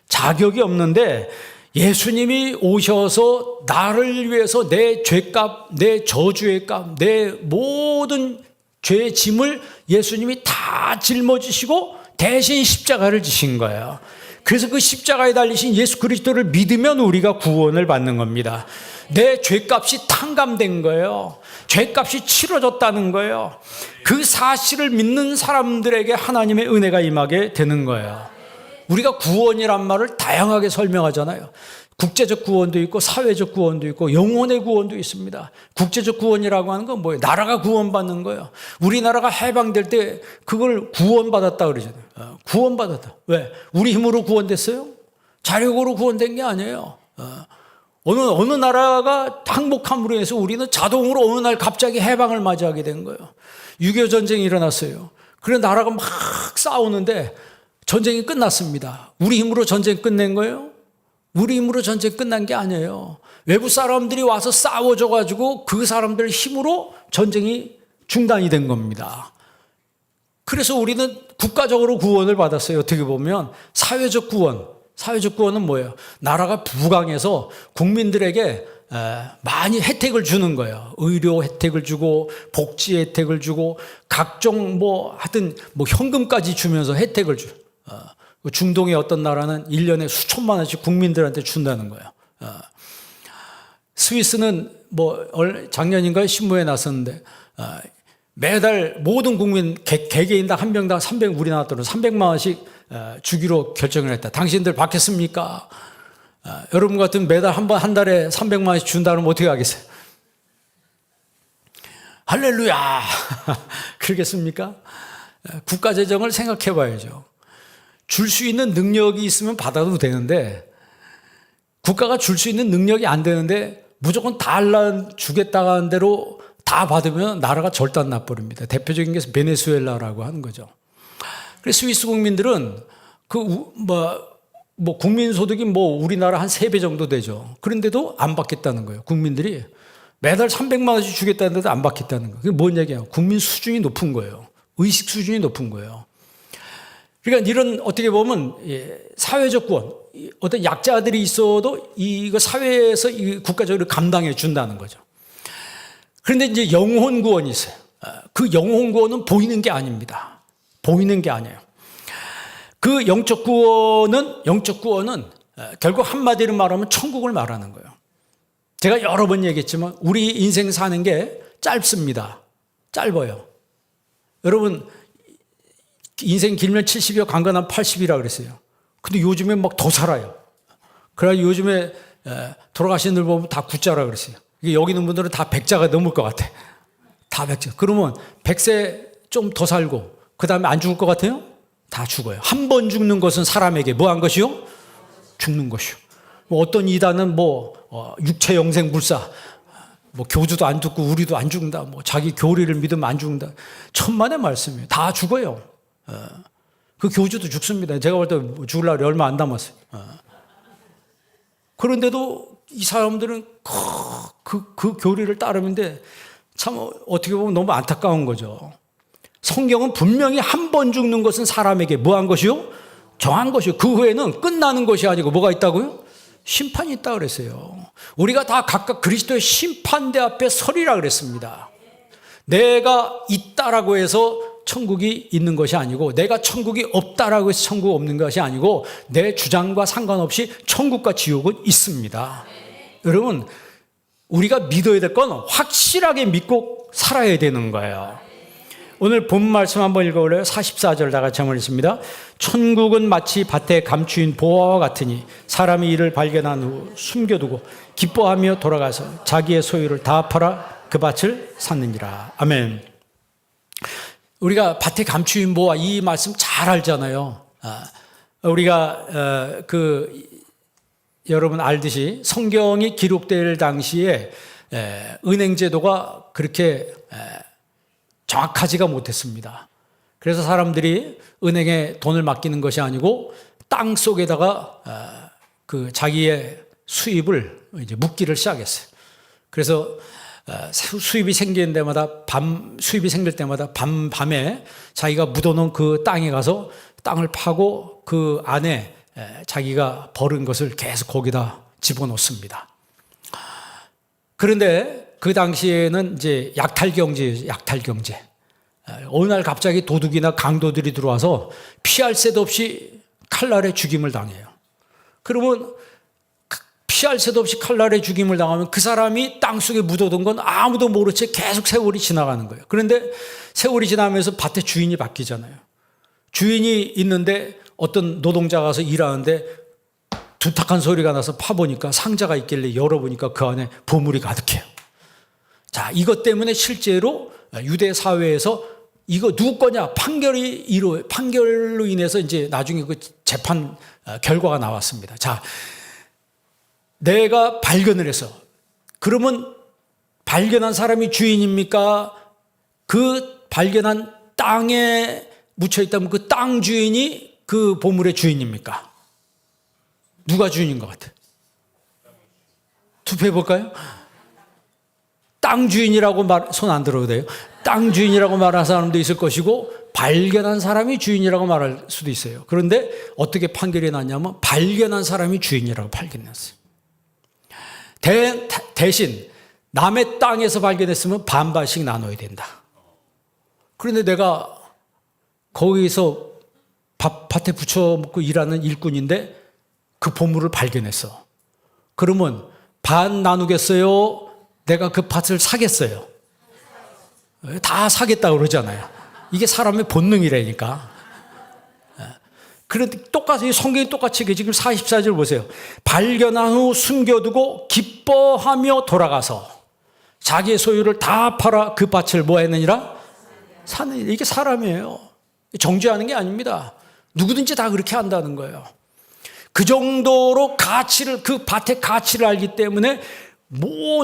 자격이 없는데 예수님이 오셔서 나를 위해서 내 죄값, 내 저주의 값, 내 모든 죄의 짐을 예수님이 다 짊어지시고 대신 십자가를 지신 거예요. 그래서 그 십자가에 달리신 예수 그리스도를 믿으면 우리가 구원을 받는 겁니다. 내 죄값이 탕감된 거예요. 죄값이 치러졌다는 거예요. 그 사실을 믿는 사람들에게 하나님의 은혜가 임하게 되는 거예요. 우리가 구원이란 말을 다양하게 설명하잖아요. 국제적 구원도 있고 사회적 구원도 있고 영혼의 구원도 있습니다. 국제적 구원이라고 하는 건 뭐예요? 나라가 구원받는 거예요. 우리나라가 해방될 때 그걸 구원받았다 그러잖아요. 구원받았다. 왜? 우리 힘으로 구원됐어요? 자력으로 구원된 게 아니에요. 어느 나라가 항복함으로 해서 우리는 자동으로 어느 날 갑자기 해방을 맞이하게 된 거예요. 6.25 전쟁이 일어났어요. 그래 나라가 막 싸우는데 전쟁이 끝났습니다. 우리 힘으로 전쟁 끝낸 거예요? 우리 힘으로 전쟁 끝난 게 아니에요. 외부 사람들이 와서 싸워줘가지고 그 사람들 힘으로 전쟁이 중단이 된 겁니다. 그래서 우리는 국가적으로 구원을 받았어요. 어떻게 보면 사회적 구원. 사회적 구원은 뭐예요? 나라가 부강해서 국민들에게 많이 혜택을 주는 거예요. 의료 혜택을 주고 복지 혜택을 주고 각종 하여튼 현금까지 주면서 혜택을 줘. 중동의 어떤 나라는 1년에 수천만 원씩 국민들한테 준다는 거예요. 스위스는 작년인가요? 신문에 났었는데 매달 모든 국민 개개인당 한 명당 300, 우리나라 돈으로 300만 원씩 주기로 결정을 했다. 당신들 받겠습니까? 여러분 같으면 매달 한 달에 300만 원씩 준다면 어떻게 하겠어요? 할렐루야! 그러겠습니까? 국가 재정을 생각해 봐야죠. 줄 수 있는 능력이 있으면 받아도 되는데 국가가 줄 수 있는 능력이 안 되는데 무조건 주겠다고 하는 대로 다 받으면 나라가 절단 나버립니다. 대표적인 게 베네수엘라라고 하는 거죠. 그래서 스위스 국민들은 국민 소득이 우리나라 한 3배 정도 되죠. 그런데도 안 받겠다는 거예요. 국민들이 매달 300만 원씩 주겠다는데도 안 받겠다는 거예요. 그게 뭔 얘기예요? 국민 수준이 높은 거예요. 의식 수준이 높은 거예요. 그러니까 이런 어떻게 보면 사회적 구원, 어떤 약자들이 있어도 이거 사회에서 국가적으로 감당해 준다는 거죠. 그런데 이제 영혼 구원이 있어요. 그 영혼 구원은 보이는 게 아닙니다. 보이는 게 아니에요. 그 영적 구원은 결국 한마디로 말하면 천국을 말하는 거예요. 제가 여러 번 얘기했지만 우리 인생 사는 게 짧습니다. 짧아요. 여러분 인생 길면 70이요, 강건하면 80이라 그랬어요. 근데 요즘에 더 살아요. 그래서 요즘에 돌아가신 분들 보면 다 굿자라 그랬어요. 여기 있는 분들은 다 100자가 넘을 것 같아. 다 100자. 그러면 100세 좀 더 살고 그 다음에 안 죽을 것 같아요? 다 죽어요. 한 번 죽는 것은 사람에게 한 것이요? 죽는 것이요. 어떤 이단은 육체 영생 불사, 교주도 안 죽고 우리도 안 죽는다. 자기 교리를 믿으면 안 죽는다. 천만의 말씀이에요. 다 죽어요. 그 교주도 죽습니다. 제가 볼 때 죽을 날이 얼마 안 남았어요. 그런데도 이 사람들은 그 교리를 따르는데 참 어떻게 보면 너무 안타까운 거죠. 성경은 분명히 한 번 죽는 것은 사람에게 한 것이요? 정한 것이요. 그 후에는 끝나는 것이 아니고 뭐가 있다고요? 심판이 있다 그랬어요. 우리가 다 각각 그리스도의 심판대 앞에 서리라 그랬습니다. 내가 있다라고 해서 천국이 있는 것이 아니고 내가 천국이 없다라고 해서 천국 없는 것이 아니고 내 주장과 상관없이 천국과 지옥은 있습니다. 여러분 우리가 믿어야 될 건 확실하게 믿고 살아야 되는 거예요. 오늘 본 말씀 한번 읽어볼래요? 44절 다 같이 한번 읽습니다. 천국은 마치 밭에 감추인 보화와 같으니 사람이 이를 발견한 후 숨겨두고 기뻐하며 돌아가서 자기의 소유를 다 팔아 그 밭을 샀느니라. 아멘. 우리가 밭에 감추인 보화 이 말씀 잘 알잖아요. 우리가 여러분 알듯이 성경이 기록될 당시에 은행 제도가 그렇게 정확하지가 못했습니다. 그래서 사람들이 은행에 돈을 맡기는 것이 아니고 땅 속에다가 자기의 수입을 이제 묻기를 시작했어요. 그래서 수입이 생길 때마다 밤에 자기가 묻어놓은 그 땅에 가서 땅을 파고 그 안에 자기가 벌은 것을 계속 거기다 집어넣습니다. 그런데 그 당시에는 이제 약탈경제예요. 약탈경제. 어느 날 갑자기 도둑이나 강도들이 들어와서 피할 새도 없이 칼날에 죽임을 당해요. 그러면 피할 새도 없이 칼날에 죽임을 당하면 그 사람이 땅속에 묻어둔 건 아무도 모른 채 계속 세월이 지나가는 거예요. 그런데 세월이 지나면서 밭에 주인이 바뀌잖아요. 주인이 있는데 어떤 노동자가 가서 일하는데 두탁한 소리가 나서 파보니까 상자가 있길래 열어보니까 그 안에 보물이 가득해요. 자, 이것 때문에 실제로 유대 사회에서 이거 누구 거냐 판결로 인해서 이제 나중에 그 재판 결과가 나왔습니다. 자, 내가 발견을 해서 그러면 발견한 사람이 주인입니까? 그 발견한 땅에 묻혀 있다면 그 땅 주인이 그 보물의 주인입니까? 누가 주인인 것 같아요? 투표해 볼까요? 땅 주인이라고 손 안 들어도 돼요. 땅 주인이라고 말하는 사람도 있을 것이고 발견한 사람이 주인이라고 말할 수도 있어요. 그런데 어떻게 판결이 났냐면 발견한 사람이 주인이라고 판결났어요. 대신 남의 땅에서 발견했으면 반반씩 나눠야 된다. 그런데 내가 거기서 밭에 부쳐 먹고 일하는 일꾼인데 그 보물을 발견했어. 그러면 반 나누겠어요? 내가 그 밭을 사겠어요? 다 사겠다고 그러잖아요. 이게 사람의 본능이라니까. 그런데 똑같이, 성경이 똑같이 지금 44절 보세요. 발견한 후 숨겨두고 기뻐하며 돌아가서 자기의 소유를 다 팔아 그 밭을 뭐 했느니라? 사느니라. 이게 사람이에요. 정죄하는 게 아닙니다. 누구든지 다 그렇게 한다는 거예요. 그 정도로 가치를, 그 밭의 가치를 알기 때문에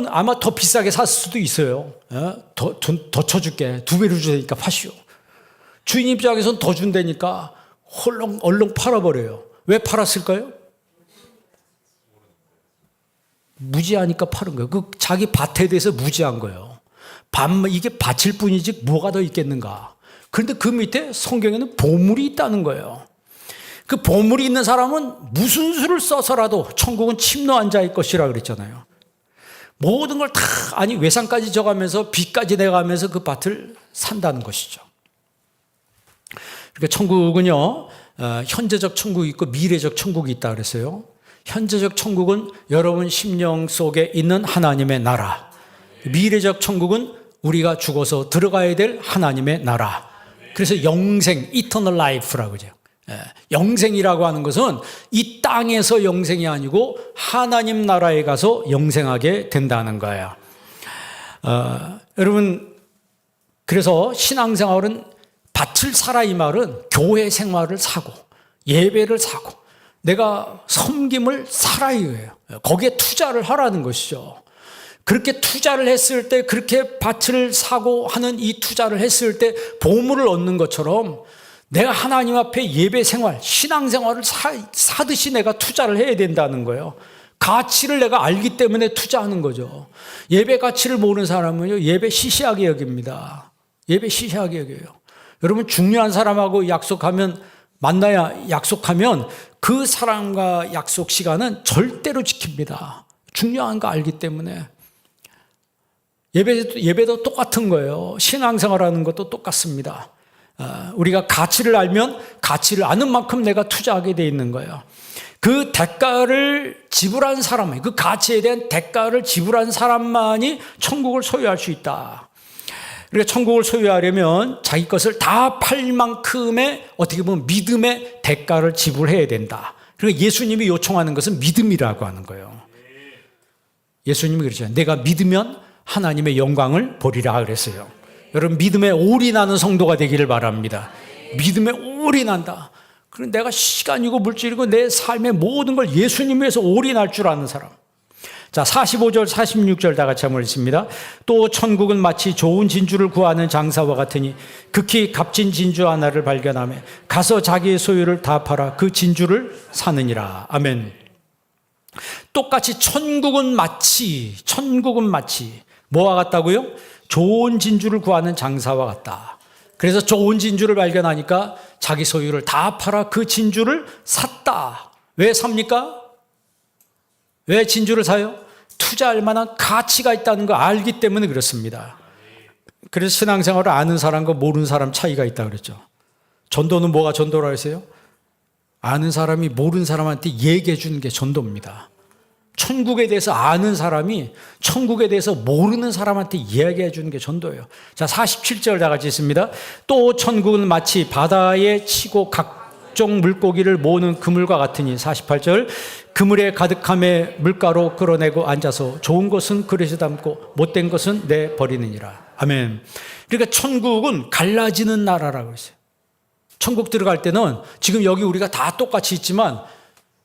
아마 더 비싸게 샀을 수도 있어요. 더 쳐줄게. 2배로 주니까 파시오. 주인 입장에서는 더 준다니까 얼른 팔아버려요. 왜 팔았을까요? 무지하니까 파는 거예요. 그 자기 밭에 대해서 무지한 거예요. 이게 밭일 뿐이지 뭐가 더 있겠는가. 그런데 그 밑에 성경에는 보물이 있다는 거예요. 그 보물이 있는 사람은 무슨 수를 써서라도 천국은 침노한 자의 것이라 그랬잖아요. 모든 걸 다, 외상까지 져가면서 빚까지 내가면서 그 밭을 산다는 것이죠. 그러니까 천국은요, 현재적 천국이 있고 미래적 천국이 있다 그랬어요. 현재적 천국은 여러분 심령 속에 있는 하나님의 나라. 미래적 천국은 우리가 죽어서 들어가야 될 하나님의 나라. 그래서 영생, eternal life라고 그러죠. 영생이라고 하는 것은 이 땅에서 영생이 아니고 하나님 나라에 가서 영생하게 된다는 거예요. 여러분, 그래서 신앙생활은 밭을 사라 이 말은 교회 생활을 사고 예배를 사고 내가 섬김을 사라 이거예요. 거기에 투자를 하라는 것이죠. 그렇게 투자를 했을 때, 그렇게 밭을 사고 하는 이 투자를 했을 때 보물을 얻는 것처럼 내가 하나님 앞에 예배 생활, 신앙 생활을 사듯이 내가 투자를 해야 된다는 거예요. 가치를 내가 알기 때문에 투자하는 거죠. 예배 가치를 모르는 사람은요, 예배 시시하게 여깁니다. 예배 시시하게 여겨요. 여러분, 중요한 사람하고 약속하면 그 사람과 약속 시간은 절대로 지킵니다. 중요한 거 알기 때문에. 예배도 똑같은 거예요. 신앙생활하는 것도 똑같습니다. 우리가 가치를 알면 가치를 아는 만큼 내가 투자하게 돼 있는 거예요. 그 대가를 지불한 사람, 그 가치에 대한 대가를 지불한 사람만이 천국을 소유할 수 있다. 그러니까 천국을 소유하려면 자기 것을 다 팔 만큼의 어떻게 보면 믿음의 대가를 지불해야 된다. 그러니까 예수님이 요청하는 것은 믿음이라고 하는 거예요. 예수님이 그러잖아요. 내가 믿으면 하나님의 영광을 보리라 그랬어요. 여러분, 믿음에 올인하는 성도가 되기를 바랍니다. 믿음에 올인한다. 그럼 내가 시간이고 물질이고 내 삶의 모든 걸 예수님 위해서 올인할 줄 아는 사람. 자, 45절 46절 다 같이 한번 읽습니다. 또 천국은 마치 좋은 진주를 구하는 장사와 같으니 극히 값진 진주 하나를 발견하며 가서 자기의 소유를 다 팔아 그 진주를 사느니라. 아멘. 똑같이 천국은 마치 뭐와 같다고요? 좋은 진주를 구하는 장사와 같다. 그래서 좋은 진주를 발견하니까 자기 소유를 다 팔아 그 진주를 샀다. 왜 삽니까? 왜 진주를 사요? 투자할 만한 가치가 있다는 거 알기 때문에 그렇습니다. 그래서 신앙생활을 아는 사람과 모르는 사람 차이가 있다고 그랬죠. 전도는 뭐가 전도라고 했어요? 아는 사람이 모르는 사람한테 얘기해 주는 게 전도입니다. 천국에 대해서 아는 사람이 천국에 대해서 모르는 사람한테 이야기해 주는 게 전도예요. 자, 47절 다 같이 있습니다. 또 천국은 마치 바다에 치고 각종 물고기를 모으는 그물과 같으니 48절 그물에 가득함에 물가로 끌어내고 앉아서 좋은 것은 그릇에 담고 못된 것은 내버리느니라. 아멘. 그러니까 천국은 갈라지는 나라라고 했어요. 천국 들어갈 때는 지금 여기 우리가 다 똑같이 있지만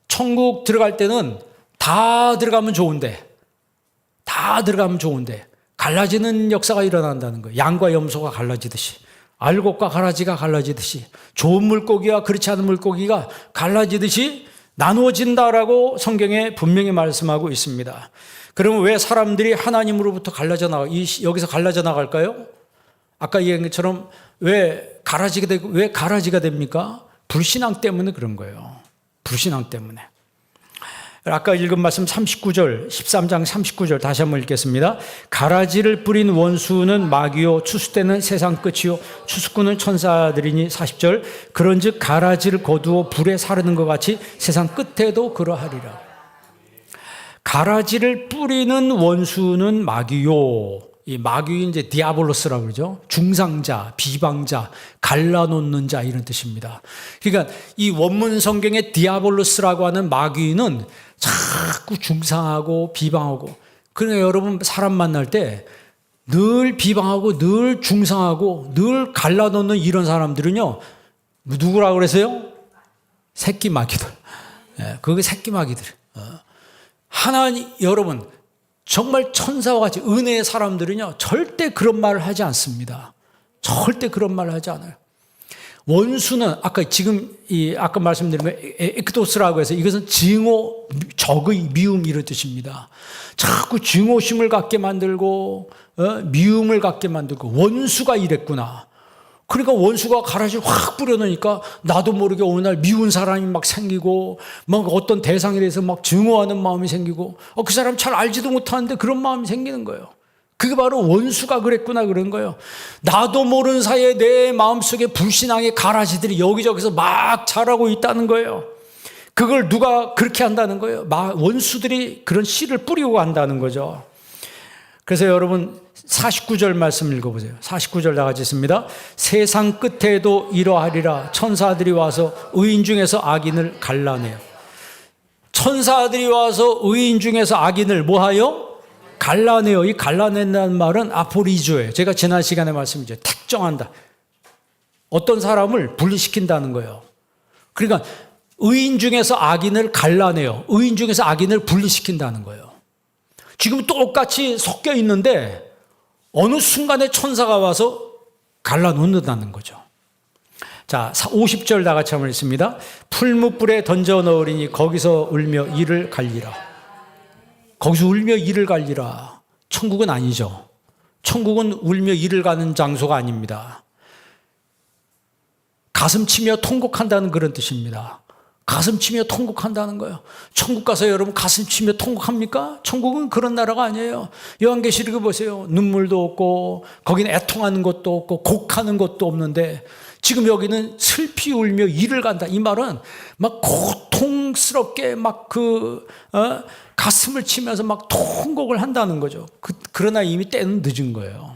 천국 들어갈 때는 다 들어가면 좋은데 갈라지는 역사가 일어난다는 거예요. 양과 염소가 갈라지듯이. 알곡과 가라지가 갈라지듯이 좋은 물고기와 그렇지 않은 물고기가 갈라지듯이 나누어진다라고 성경에 분명히 말씀하고 있습니다. 그러면 왜 사람들이 하나님으로부터 여기서 갈라져 나갈까요? 아까 얘기한 것처럼 왜 가라지가 됩니까? 불신앙 때문에 그런 거예요. 불신앙 때문에. 아까 읽은 말씀 39절, 13장 39절 다시 한번 읽겠습니다. 가라지를 뿌린 원수는 마귀요 추수때는 세상 끝이요 추수꾼은 천사들이니. 40절, 그런즉 가라지를 거두어 불에 사르는 것 같이 세상 끝에도 그러하리라. 가라지를 뿌리는 원수는 마귀요. 이 마귀 이제 디아볼로스라고 그러죠. 중상자, 비방자, 갈라놓는 자 이런 뜻입니다. 그러니까 이 원문 성경의 디아볼로스라고 하는 마귀는 자꾸 중상하고 비방하고, 그러니까 여러분 사람 만날 때 늘 비방하고 늘 중상하고 늘 갈라놓는 이런 사람들은요, 누구라고 그랬어요? 새끼 마귀들. 그게 새끼 마귀들. 하나님, 여러분 정말 천사와 같이 은혜의 사람들은요 절대 그런 말을 하지 않습니다. 절대 그런 말을 하지 않아요. 원수는 아까 말씀드린 거 에크토스라고 해서 이것은 증오, 적의, 미움 이런 뜻입니다. 자꾸 증오심을 갖게 만들고 미움을 갖게 만들고, 원수가 이랬구나. 그러니까 원수가 가라지를 확 뿌려놓으니까 나도 모르게 어느 날 미운 사람이 막 생기고, 막 어떤 대상에 대해서 막 증오하는 마음이 생기고, 그 사람 잘 알지도 못하는데 그런 마음이 생기는 거예요. 그게 바로 원수가 그랬구나 그런 거예요. 나도 모르는 사이에 내 마음속에 불신앙의 가라지들이 여기저기서 막 자라고 있다는 거예요. 그걸 누가 그렇게 한다는 거예요? 원수들이 그런 씨를 뿌리고 간다는 거죠. 그래서 여러분 49절 말씀 읽어보세요. 49절 다 같이 있습니다. 세상 끝에도 이러하리라. 천사들이 와서 의인 중에서 악인을 갈라내요. 천사들이 와서 의인 중에서 악인을 뭐하여? 갈라내요. 이 갈라낸다는 말은 아포리조예요. 제가 지난 시간에 말씀드렸죠. 특정한다. 어떤 사람을 분리시킨다는 거예요. 그러니까 의인 중에서 악인을 갈라내요. 의인 중에서 악인을 분리시킨다는 거예요. 지금 똑같이 섞여 있는데 어느 순간에 천사가 와서 갈라놓는다는 거죠. 자, 50절 다 같이 한번 읽습니다. 풀무불에 던져 넣으리니 거기서 울며 이를 갈리라. 거기서 울며 이를 갈리라. 천국은 아니죠. 천국은 울며 이를 가는 장소가 아닙니다. 가슴 치며 통곡한다는 그런 뜻입니다. 가슴 치며 통곡한다는 거예요. 천국 가서 여러분 가슴 치며 통곡합니까? 천국은 그런 나라가 아니에요. 요한계시록 보세요. 눈물도 없고 거기는 애통하는 것도 없고 곡하는 것도 없는데, 지금 여기는 슬피 울며 이를 간다. 이 말은 막 고통스럽게 막 가슴을 치면서 막 통곡을 한다는 거죠. 그러나 이미 때는 늦은 거예요.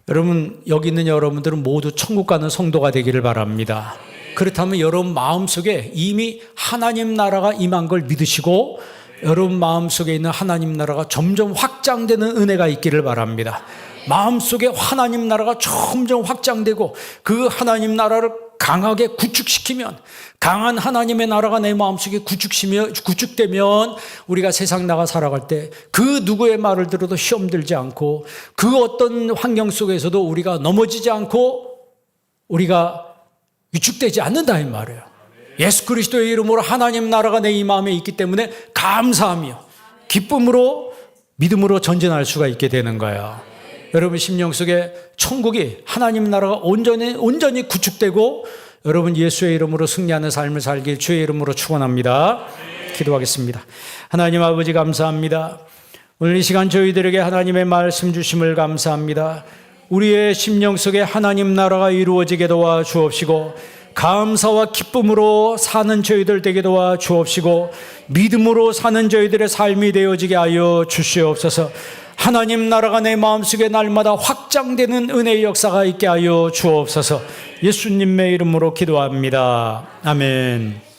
여러분, 여기 있는 여러분들은 모두 천국 가는 성도가 되기를 바랍니다. 그렇다면 여러분 마음속에 이미 하나님 나라가 임한 걸 믿으시고, 여러분 마음속에 있는 하나님 나라가 점점 확장되는 은혜가 있기를 바랍니다. 마음속에 하나님 나라가 점점 확장되고 그 하나님 나라를 강하게 구축시키면, 강한 하나님의 나라가 내 마음속에 구축되면 우리가 세상 나가 살아갈 때 그 누구의 말을 들어도 시험 들지 않고, 그 어떤 환경 속에서도 우리가 넘어지지 않고 우리가 위축되지 않는다 이 말이에요. 예수 그리스도의 이름으로 하나님 나라가 내 이 마음에 있기 때문에 감사하며 기쁨으로 믿음으로 전진할 수가 있게 되는 거예요. 여러분 심령 속에 천국이, 하나님 나라가 온전히 구축되고 여러분 예수의 이름으로 승리하는 삶을 살길 주의 이름으로 축원합니다. 기도하겠습니다. 하나님 아버지 감사합니다. 오늘 이 시간 저희들에게 하나님의 말씀 주심을 감사합니다. 우리의 심령 속에 하나님 나라가 이루어지게 도와 주옵시고, 감사와 기쁨으로 사는 저희들 되게 도와 주옵시고, 믿음으로 사는 저희들의 삶이 되어지게 하여 주시옵소서. 하나님 나라가 내 마음속에 날마다 확장되는 은혜의 역사가 있게 하여 주옵소서. 예수님의 이름으로 기도합니다. 아멘.